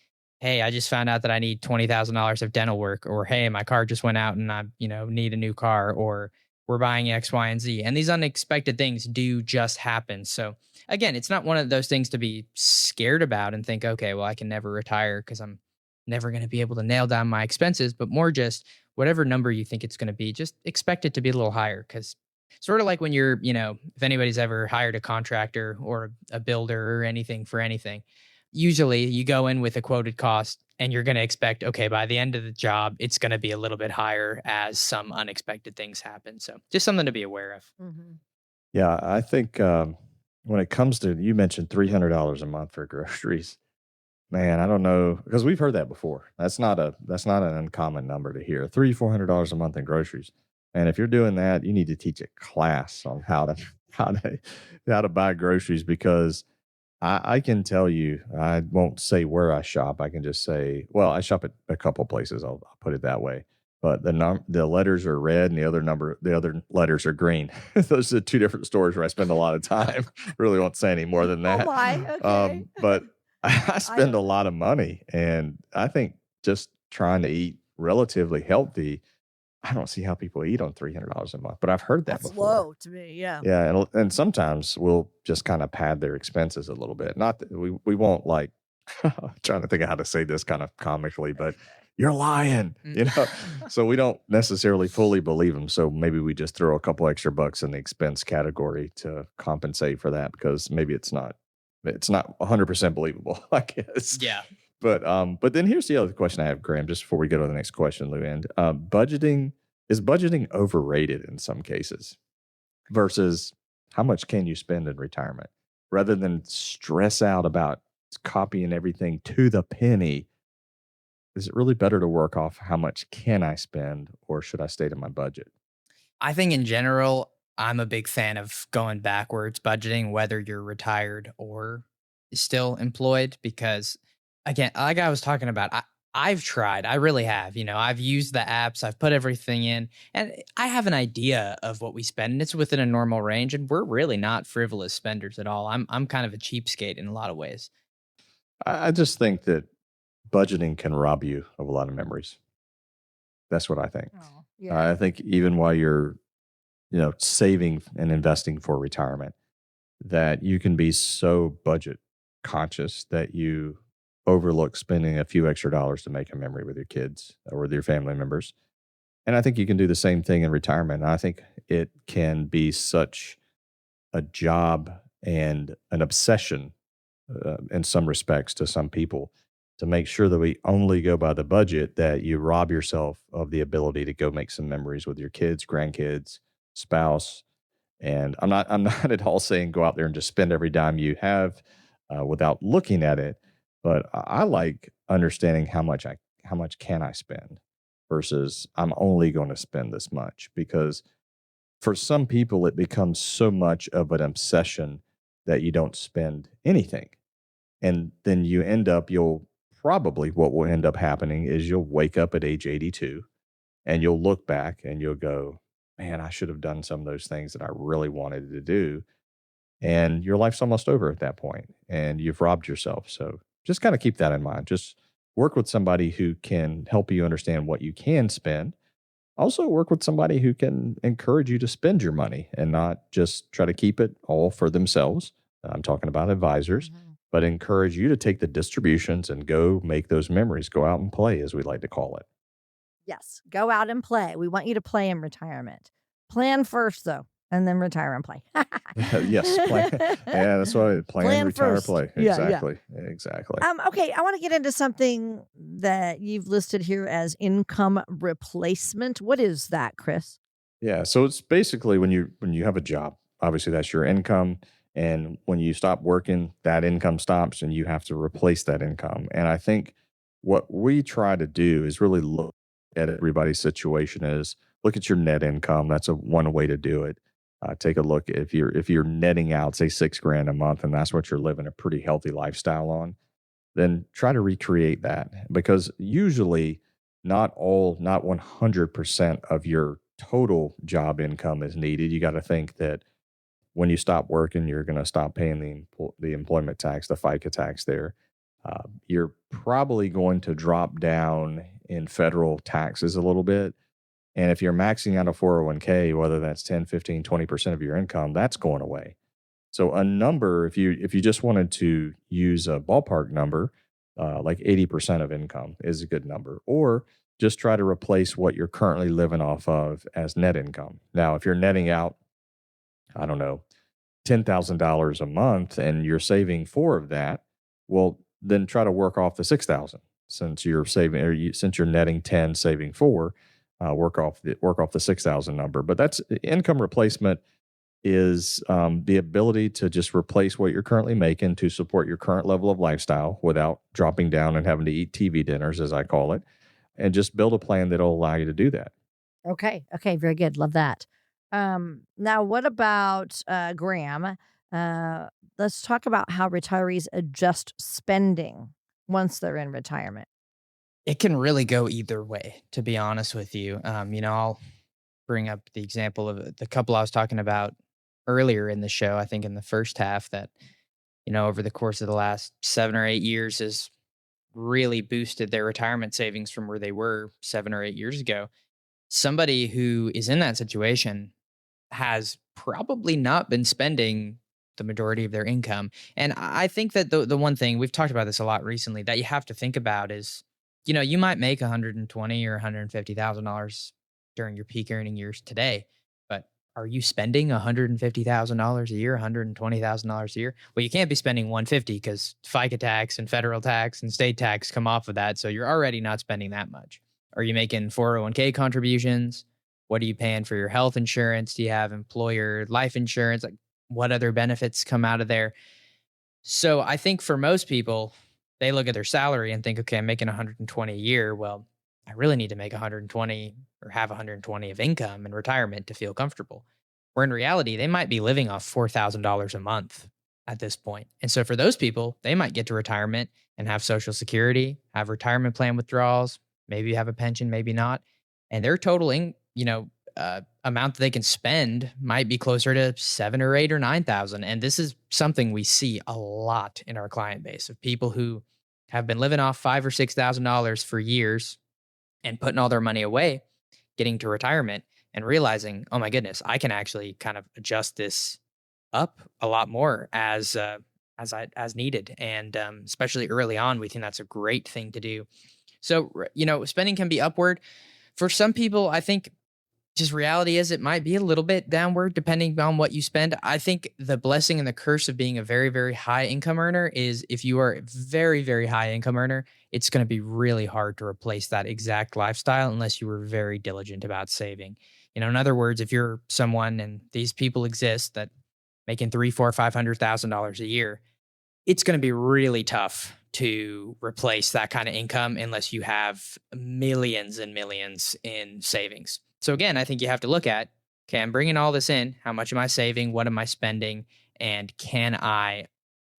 hey, I just found out that I need $20,000 of dental work, or hey, my car just went out and I, need a new car, or we're buying X, Y, and Z. And these unexpected things do just happen. So again, it's not one of those things to be scared about and think, okay, well, I can never retire because I'm never going to be able to nail down my expenses, but more just whatever number you think it's going to be, just expect it to be a little higher. Because sort of like when you're, if anybody's ever hired a contractor or a builder or anything for anything, usually you go in with a quoted cost and you're going to expect, okay, by the end of the job, it's going to be a little bit higher as some unexpected things happen. So just something to be aware of. Mm-hmm. Yeah, I think when it comes to, you mentioned $300 a month for groceries. Man, I don't know, because we've heard that before. That's not an uncommon number to hear. $400 a month in groceries. And if you're doing that, you need to teach a class on how to buy groceries, because I can tell you, I won't say where I shop. I can just say, well, I shop at a couple places. I'll put it that way. But the letters are red and the other letters are green. Those are two different stores where I spend a lot of time. Really won't say any more than that. Oh my, okay. But I spend a lot of money, and I think just trying to eat relatively healthy, I don't see how people eat on $300 a month, but I've heard that That's before. low to me. Yeah. Yeah, and sometimes we'll just kind of pad their expenses a little bit. Not that we won't like trying to think of how to say this kind of comically, but you're lying, So we don't necessarily fully believe them. So maybe we just throw a couple extra bucks in the expense category to compensate for that, because maybe it's not 100% believable, I guess. Yeah. But then here's the other question I have, Graham, just before we go to the next question, Luann. Budgeting overrated in some cases versus how much can you spend in retirement, rather than stress out about copying everything to the penny? Is it really better to work off how much can I spend, or should I stay to my budget? I think in general, I'm a big fan of going backwards budgeting, whether you're retired or still employed, because again, like I was talking about, I've tried, I really have, I've used the apps, I've put everything in, and I have an idea of what we spend, and it's within a normal range, and we're really not frivolous spenders at all. I'm kind of a cheapskate in a lot of ways. I just think that budgeting can rob you of a lot of memories. That's what I think. Oh, yeah. I think even while you're, saving and investing for retirement, that you can be so budget conscious that you overlook spending a few extra dollars to make a memory with your kids or with your family members. And I think you can do the same thing in retirement. I think it can be such a job and an obsession in some respects to some people to make sure that we only go by the budget, that you rob yourself of the ability to go make some memories with your kids, grandkids, spouse. And I'm not at all saying go out there and just spend every dime you have without looking at it. But I like understanding how much can I spend versus I'm only going to spend this much, because for some people it becomes so much of an obsession that you don't spend anything. And then what will end up happening is you'll wake up at age 82 and you'll look back and you'll go, man, I should have done some of those things that I really wanted to do. and your life's almost over at that point and you've robbed yourself. So just kind of keep that in mind. Just work with somebody who can help you understand what you can spend. Also, work with somebody who can encourage you to spend your money and not just try to keep it all for themselves. I'm talking about advisors, but encourage you to take the distributions and go make those memories, go out and play, as we like to call it. Yes, go out and play. We want you to play in retirement. Plan first, though, and then retire and play. Yes, plan. Yeah, that's why plan, retire, first. play. Yeah, Exactly, exactly. Okay, I want to get into something that you've listed here as income replacement. What is that, Cris? Yeah, so it's basically when you have a job, obviously that's your income, and when you stop working, that income stops, and you have to replace that income. And I think what we try to do is really look at everybody's situation is look at your net income. That's one way to do it. Take a look if you're netting out say $6,000 a month, and that's what you're living a pretty healthy lifestyle on. Then try to recreate that, because usually not 100% of your total job income is needed. You got to think that when you stop working, you're going to stop paying the employment tax, the FICA tax there. You're probably going to drop down in federal taxes a little bit. And if you're maxing out a 401k, whether that's 10, 15, 20% of your income, that's going away. So a number, if you just wanted to use a ballpark number, like 80% of income is a good number, or just try to replace what you're currently living off of as net income. Now, if you're netting out, I don't know, $10,000 a month and you're saving four of that, well, then try to work off the 6,000 since you're saving, since you're netting 10, saving four, work off the 6,000 number. But that's income replacement is the ability to just replace what you're currently making to support your current level of lifestyle without dropping down and having to eat TV dinners, as I call it, and just build a plan that'll allow you to do that. Okay, very good. Love that. Now, what about Graham? Let's talk about how retirees adjust spending once they're in retirement. It can really go either way, to be honest with you. I'll bring up the example of the couple I was talking about earlier in the show, I think in the first half, that, over the course of the last 7 or 8 years has really boosted their retirement savings from where they were 7 or 8 years ago. Somebody who is in that situation has probably not been spending the majority of their income. And I think that the one thing, we've talked about this a lot recently, that you have to think about is, you might make $120,000 or $150,000 during your peak earning years today, but are you spending $150,000 a year, $120,000 a year? Well, you can't be spending $150,000 because FICA tax and federal tax and state tax come off of that. So you're already not spending that much. Are you making 401k contributions? What are you paying for your health insurance? Do you have employer life insurance? Like, what other benefits come out of there? So I think for most people, they look at their salary and think, okay, I'm making 120 a year. Well, I really need to make 120 or have 120 of income in retirement to feel comfortable. Where in reality, they might be living off $4,000 a month at this point. And so for those people, they might get to retirement and have Social Security, have retirement plan withdrawals, maybe have a pension, maybe not. And their total amount that they can spend might be closer to 7 or 8 or 9,000. And this is something we see a lot in our client base of people who have been living off $5,000 or $6,000 for years and putting all their money away, getting to retirement and realizing, oh my goodness, I can actually kind of adjust this up a lot more as needed. And especially early on, we think that's a great thing to do. So, spending can be upward. For some people, I think just reality is it might be a little bit downward depending on what you spend. I think the blessing and the curse of being a very, very high income earner is if you are a very, very high income earner, it's going to be really hard to replace that exact lifestyle unless you were very diligent about saving. In other words, if you're someone, and these people exist, that making $300,000, $400,000, $500,000 a year, it's going to be really tough to replace that kind of income unless you have millions and millions in savings. So again, I think you have to look at, okay, I'm bringing all this in. How much am I saving? What am I spending? And am I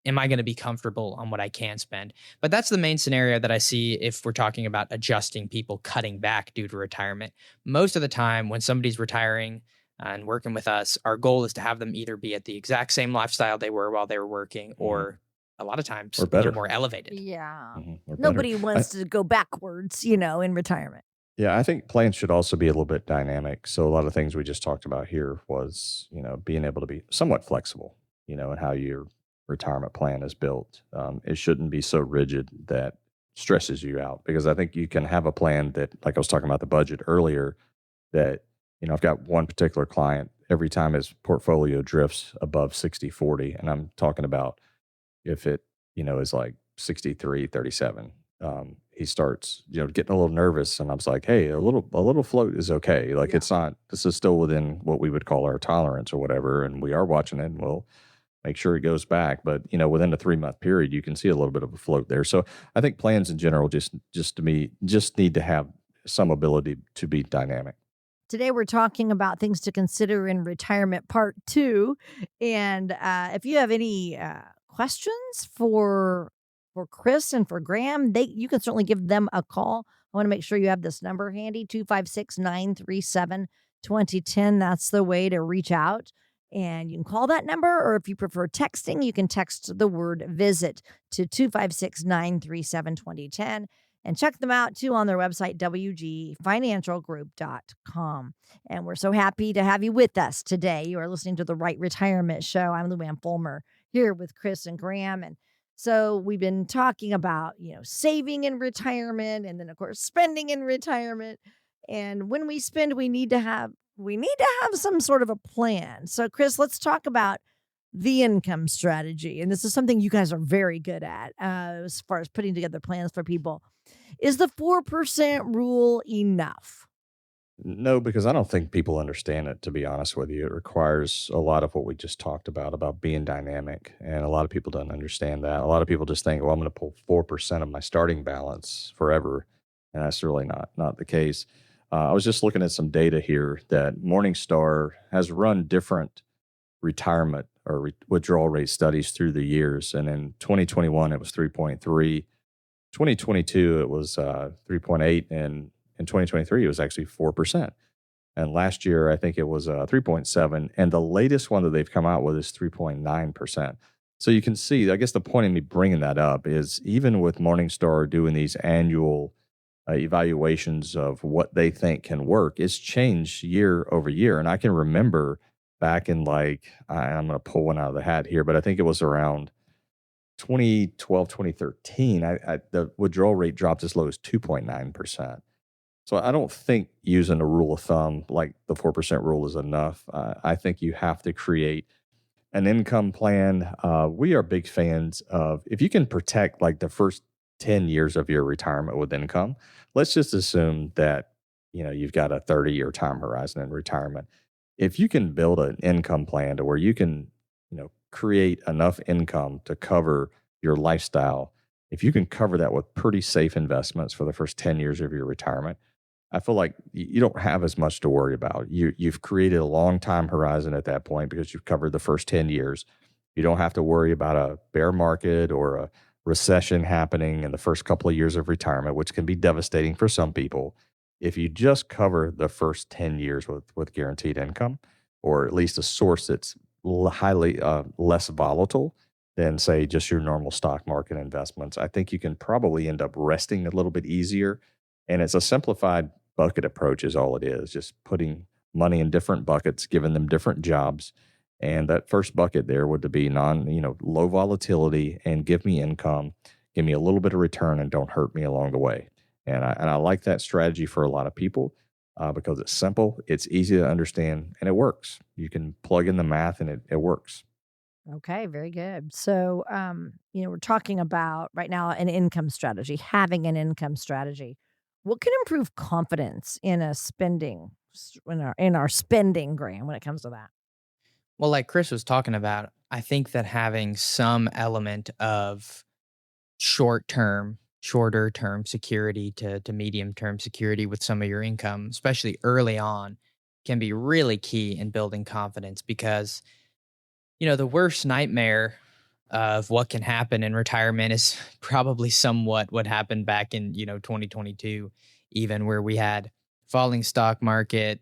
going to be comfortable on what I can spend? But that's the main scenario that I see if we're talking about adjusting people cutting back due to retirement. Most of the time when somebody's retiring, and working with us, our goal is to have them either be at the exact same lifestyle they were while they were working, or a lot of times Or better. more elevated. Yeah. Or Nobody better. wants to go backwards, in retirement. Yeah, I think plans should also be a little bit dynamic. So a lot of things we just talked about here was, being able to be somewhat flexible, in how your retirement plan is built. It shouldn't be so rigid that stresses you out, because I think you can have a plan that, like I was talking about the budget earlier, that, I've got one particular client, every time his portfolio drifts above 60/40, and I'm talking about if it, is like 63/37, he starts, getting a little nervous. And I was like, hey, a little float is okay. Like, it's not, this is still within what we would call our tolerance or whatever. And we are watching it, and we'll make sure it goes back. But, within a 3-month period, you can see a little bit of a float there. So I think plans in general just to me, just need to have some ability to be dynamic. Today, we're talking about things to consider in retirement part 2. And if you have any questions for Cris and for Graham, you can certainly give them a call. I want to make sure you have this number handy, 256-937-2010. That's the way to reach out. And you can call that number, or if you prefer texting, you can text the word visit to 256-937-2010. And check them out, too, on their website, wgfinancialgroup.com. And we're so happy to have you with us today. You are listening to the Rite Retirement Show. I'm Luann Fulmer here with Cris and Graham. And so we've been talking about, saving in retirement, and then, of course, spending in retirement. And when we spend, we need to have some sort of a plan. So, Cris, let's talk about the income strategy. And this is something you guys are very good at as far as putting together plans for people. Is the 4% rule enough? No, because I don't think people understand it, to be honest with you. It requires a lot of what we just talked about being dynamic. And a lot of people don't understand that. A lot of people just think, well, I'm going to pull 4% of my starting balance forever. And that's really not the case. I was just looking at some data here that Morningstar has run different retirement or withdrawal rate studies through the years. And in 2021, it was 3.3. 2022, it was 3.8. And in 2023, it was actually 4%. And last year, I think it was 3.7. And the latest one that they've come out with is 3.9%. So you can see, I guess the point of me bringing that up is, even with Morningstar doing these annual evaluations of what they think can work, it's changed year over year. And I can remember back in, like, I'm going to pull one out of the hat here, but I think it was around 2012, 2013, the withdrawal rate dropped as low as 2.9%. So I don't think using a rule of thumb like the 4% rule is enough. I think you have to create an income plan. We are big fans of, if you can protect like the first 10 years of your retirement with income, let's just assume that, you've got a 30-year time horizon in retirement. If you can build an income plan to where you can, create enough income to cover your lifestyle, if you can cover that with pretty safe investments for the first 10 years of your retirement, I feel like you don't have as much to worry about. You've created a long time horizon at that point because you've covered the first 10 years. You don't have to worry about a bear market or a recession happening in the first couple of years of retirement, which can be devastating for some people. If you just cover the first 10 years with guaranteed income, or at least a source that's highly less volatile than, say, just your normal stock market investments, I think you can probably end up resting a little bit easier. And it's a simplified bucket approach is all it is, just putting money in different buckets, giving them different jobs. And that first bucket there would be low volatility and give me income, give me a little bit of return, and don't hurt me along the way. And I like that strategy for a lot of people because it's simple, it's easy to understand, and it works. You can plug in the math and it works. Okay, very good. So, we're talking about right now an income strategy, having an income strategy. What can improve confidence in a spending, in our spending, Graham, when it comes to that? Well, like Cris was talking about, I think that having some element of shorter term security to medium term security with some of your income, especially early on, can be really key in building confidence, because, the worst nightmare of what can happen in retirement is probably somewhat what happened back in, 2022, even, where we had falling stock market,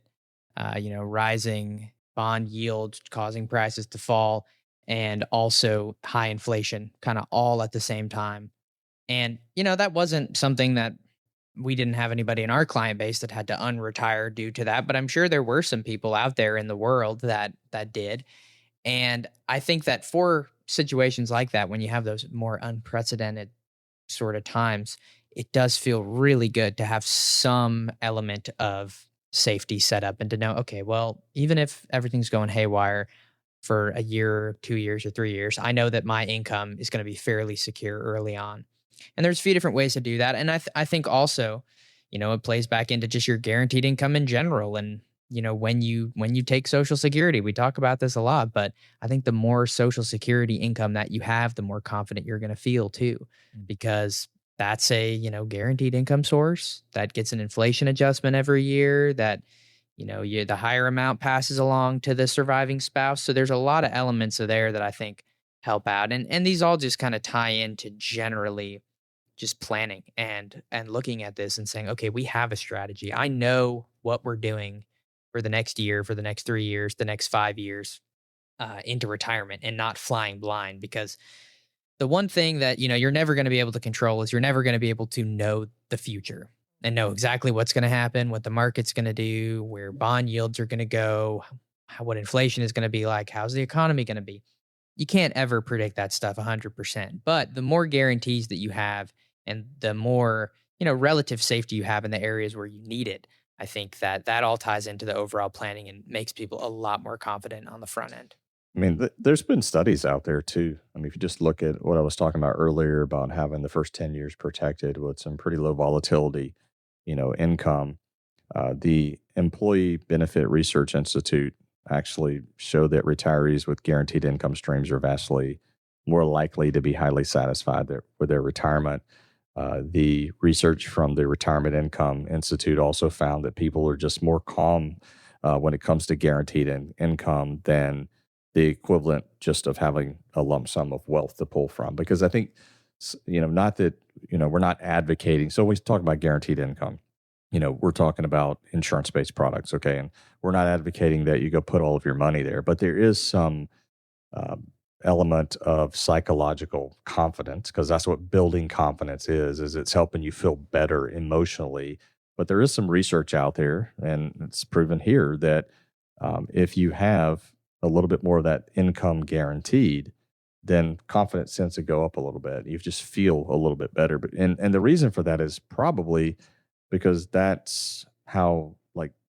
rising bond yields causing prices to fall, and also high inflation kind of all at the same time. And, that wasn't something that we didn't have anybody in our client base that had to unretire due to that, but I'm sure there were some people out there in the world that did. And I think that for situations like that, when you have those more unprecedented sort of times, it does feel really good to have some element of safety set up and to know, okay, well, even if everything's going haywire for a year or 2 years or 3 years, I know that my income is going to be fairly secure early on. And there's a few different ways to do that. And I think also, it plays back into just your guaranteed income in general. And, when you take Social Security, we talk about this a lot, but I think the more Social Security income that you have, the more confident you're going to feel too, because that's a, guaranteed income source that gets an inflation adjustment every year that, the higher amount passes along to the surviving spouse. So there's a lot of elements of there that I think help out. And these all just kind of tie into generally just planning and looking at this and saying, okay, we have a strategy. I know what we're doing for the next year, for the next 3 years, the next 5 years into retirement, and not flying blind. Because the one thing that, you're never going to be able to control is you're never going to be able to know the future and know exactly what's going to happen, what the market's going to do, where bond yields are going to go, what inflation is going to be like, how's the economy going to be. You can't ever predict that stuff 100%. But the more guarantees that you have and the more, relative safety you have in the areas where you need it, I think that all ties into the overall planning and makes people a lot more confident on the front end. I mean, there's been studies out there too. I mean, if you just look at what I was talking about earlier about having the first 10 years protected with some pretty low volatility, income, the Employee Benefit Research Institute actually showed that retirees with guaranteed income streams are vastly more likely to be highly satisfied with their retirement. The research from the Retirement Income Institute also found that people are just more calm when it comes to guaranteed income than the equivalent just of having a lump sum of wealth to pull from. Because I think, not that, we're not advocating. So when we talk about guaranteed income, we're talking about insurance-based products, okay? And we're not advocating that you go put all of your money there, but there is some element of psychological confidence, because that's what building confidence is it's helping you feel better emotionally. But there is some research out there, and it's proven here that if you have a little bit more of that income guaranteed, then confidence tends to go up a little bit. You just feel a little bit better. But and the reason for that is probably because that's how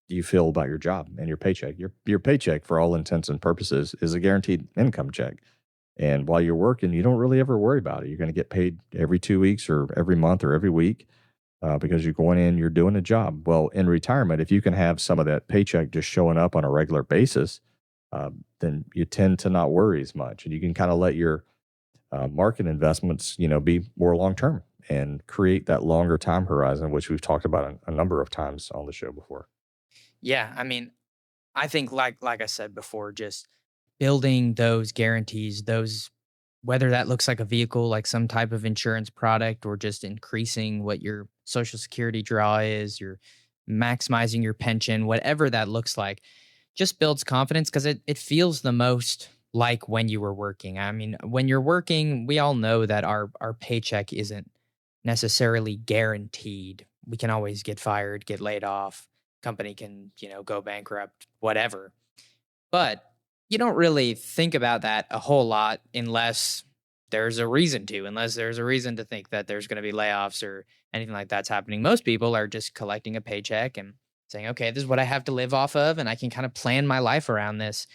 you feel about your job and your paycheck. Your paycheck, for all intents and purposes, is a guaranteed income check. And while you're working, you don't really ever worry about it. You're going to get paid every 2 weeks or every month or every week because you're going in, you're doing a job. Well, in retirement, if you can have some of that paycheck just showing up on a regular basis, then you tend to not worry as much. And you can kind of let your market investments, be more long-term and create that longer time horizon, which we've talked about a number of times on the show before. Yeah, I mean, I think like I said before, just building those guarantees, whether that looks like a vehicle, like some type of insurance product, or just increasing what your Social Security draw is, you're maximizing your pension, whatever that looks like, just builds confidence because it feels the most like when you were working. I mean, when you're working, we all know that our paycheck isn't necessarily guaranteed. We can always get fired, get laid off. Company can, go bankrupt, whatever. But you don't really think about that a whole lot unless there's a reason to think that there's going to be layoffs or anything like that's happening. Most people are just collecting a paycheck and saying, okay, this is what I have to live off of, and I can kind of plan my life around this.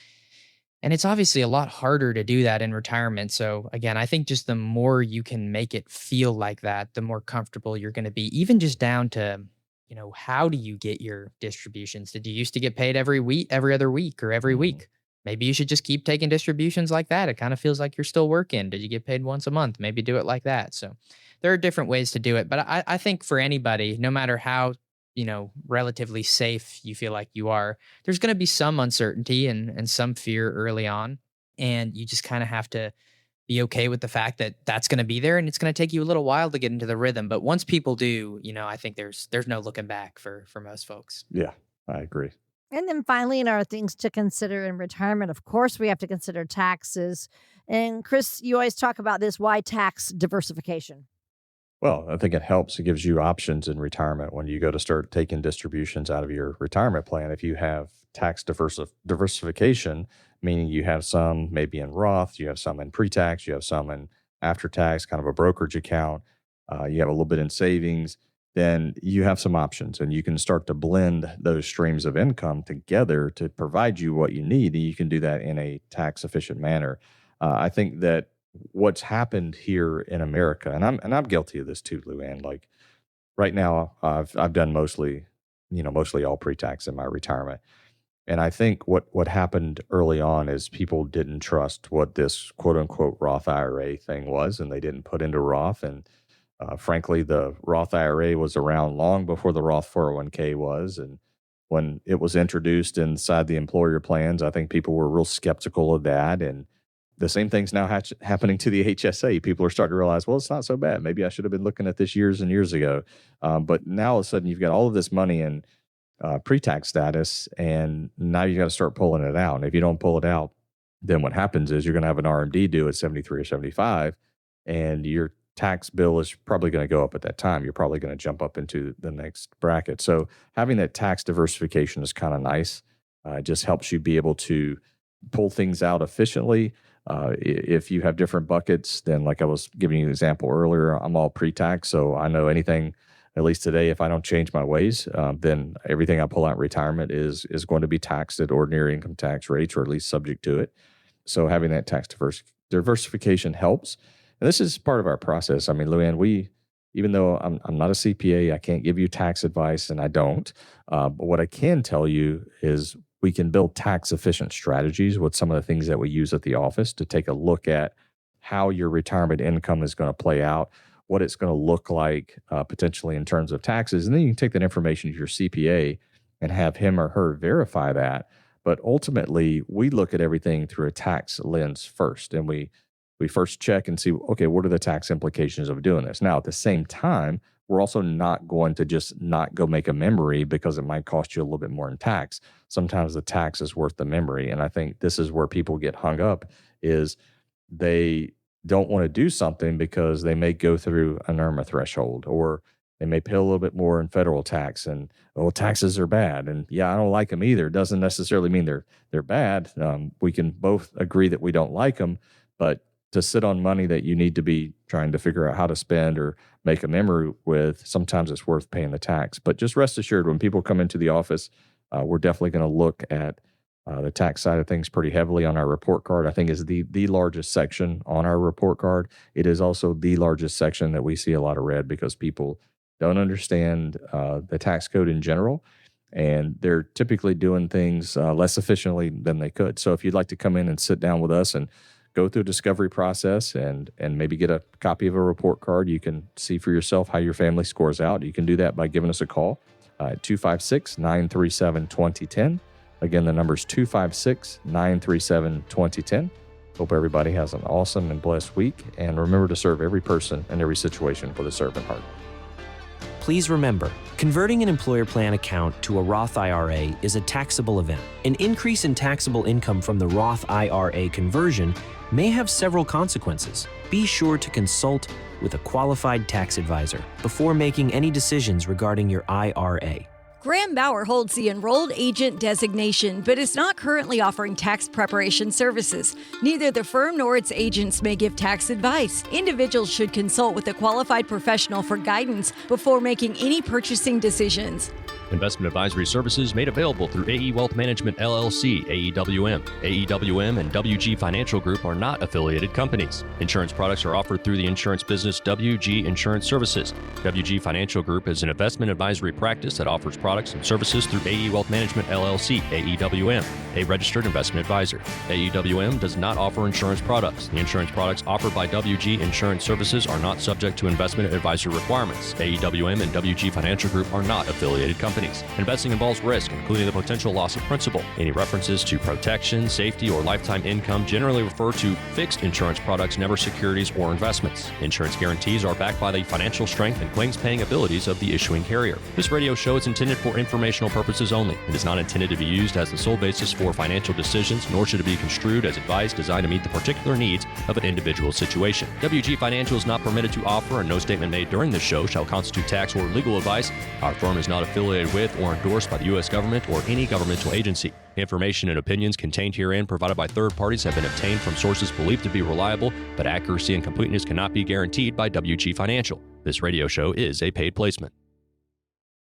And it's obviously a lot harder to do that in retirement. So again, I think just the more you can make it feel like that, the more comfortable you're going to be, even just down to, how do you get your distributions? Did you used to get paid every week, every other week, or every week? Maybe you should just keep taking distributions like that. It kind of feels like you're still working. Did you get paid once a month? Maybe do it like that. So there are different ways to do it. But I think for anybody, no matter how, relatively safe you feel like you are, there's going to be some uncertainty and some fear early on. And you just kind of have to be okay with the fact that that's going to be there, and it's going to take you a little while to get into the rhythm. But once people do, I think there's no looking back for most folks. Yeah, I agree. And then finally, in our things to consider in retirement, of course, we have to consider taxes. And Chris, you always talk about this. Why tax diversification? Well, I think it helps. It gives you options in retirement when you go to start taking distributions out of your retirement plan. If you have tax diversification, meaning you have some maybe in Roth, you have some in pre-tax, you have some in after-tax, kind of a brokerage account, you have a little bit in savings, then you have some options and you can start to blend those streams of income together to provide you what you need. And you can do that in a tax efficient manner. I think that what's happened here in America, and I'm guilty of this too, Luann. Like right now, I've done mostly all pre-tax in my retirement, and I think what happened early on is people didn't trust what this quote unquote Roth IRA thing was, and they didn't put into Roth. And frankly, the Roth IRA was around long before the Roth 401k was, and when it was introduced inside the employer plans, I think people were real skeptical of that. And the same thing's now happening to the HSA. People are starting to realize, well, it's not so bad. Maybe I should have been looking at this years and years ago. But now all of a sudden, you've got all of this money in pre-tax status, and now you got to start pulling it out. And if you don't pull it out, then what happens is you're going to have an RMD due at 73 or 75, and your tax bill is probably going to go up at that time. You're probably going to jump up into the next bracket. So having that tax diversification is kind of nice. It just helps you be able to pull things out efficiently. If you have different buckets, then like I was giving you an example earlier, I'm all pre-tax. So I know anything, at least today, if I don't change my ways, then everything I pull out in retirement is going to be taxed at ordinary income tax rates, or at least subject to it. So having that tax diversification helps. And this is part of our process. I mean, Luann, even though I'm not a CPA, I can't give you tax advice, and I don't. But what I can tell you is we can build tax efficient strategies with some of the things that we use at the office to take a look at how your retirement income is going to play out, what it's going to look like potentially in terms of taxes. And then you can take that information to your CPA and have him or her verify that. But ultimately, we look at everything through a tax lens first. And we first check and see, okay, what are the tax implications of doing this? Now, at the same time, we're also not going to just not go make a memory because it might cost you a little bit more in tax. Sometimes the tax is worth the memory. And I think this is where people get hung up, is they don't want to do something because they may go through an IRMA threshold, or they may pay a little bit more in federal tax, and taxes are bad. And yeah, I don't like them either. It doesn't necessarily mean they're bad. We can both agree that we don't like them, but to sit on money that you need to be trying to figure out how to spend or make a memory with, sometimes it's worth paying the tax. But just rest assured, when people come into the office, we're definitely going to look at the tax side of things pretty heavily on our report card. I think is the largest section on our report card. It is also the largest section that we see a lot of red because people don't understand the tax code in general, and they're typically doing things less efficiently than they could. So if you'd like to come in and sit down with us and go through a discovery process and maybe get a copy of a report card, you can see for yourself how your family scores out. You can do that by giving us a call at 256-937-2010. Again, the number is 256-937-2010. Hope everybody has an awesome and blessed week. And remember to serve every person and every situation with a servant heart. Please remember, converting an employer plan account to a Roth IRA is a taxable event. An increase in taxable income from the Roth IRA conversion may have several consequences. Be sure to consult with a qualified tax advisor before making any decisions regarding your IRA. Graham Bauer holds the enrolled agent designation, but is not currently offering tax preparation services. Neither the firm nor its agents may give tax advice. Individuals should consult with a qualified professional for guidance before making any purchasing decisions. Investment advisory services made available through AE Wealth Management LLC, AEWM. AEWM and WG Financial Group are not affiliated companies. Insurance products are offered through the insurance business WG Insurance Services. WG Financial Group is an investment advisory practice that offers products and services through AE Wealth Management LLC, AEWM, a registered investment advisor. AEWM does not offer insurance products. The insurance products offered by WG Insurance Services are not subject to investment advisory requirements. AEWM and WG Financial Group are not affiliated companies. companies. Investing involves risk, including the potential loss of principal. Any references to protection, safety, or lifetime income generally refer to fixed insurance products, never securities or investments. Insurance guarantees are backed by the financial strength and claims-paying abilities of the issuing carrier. This radio show is intended for informational purposes only. It is not intended to be used as the sole basis for financial decisions, nor should it be construed as advice designed to meet the particular needs of an individual situation. WG Financial is not permitted to offer, and no statement made during this show shall constitute tax or legal advice. Our firm is not affiliated with or endorsed by the U.S. government or any governmental agency. Information and opinions contained herein provided by third parties have been obtained from sources believed to be reliable, but accuracy and completeness cannot be guaranteed by WG Financial. This radio show is a paid placement.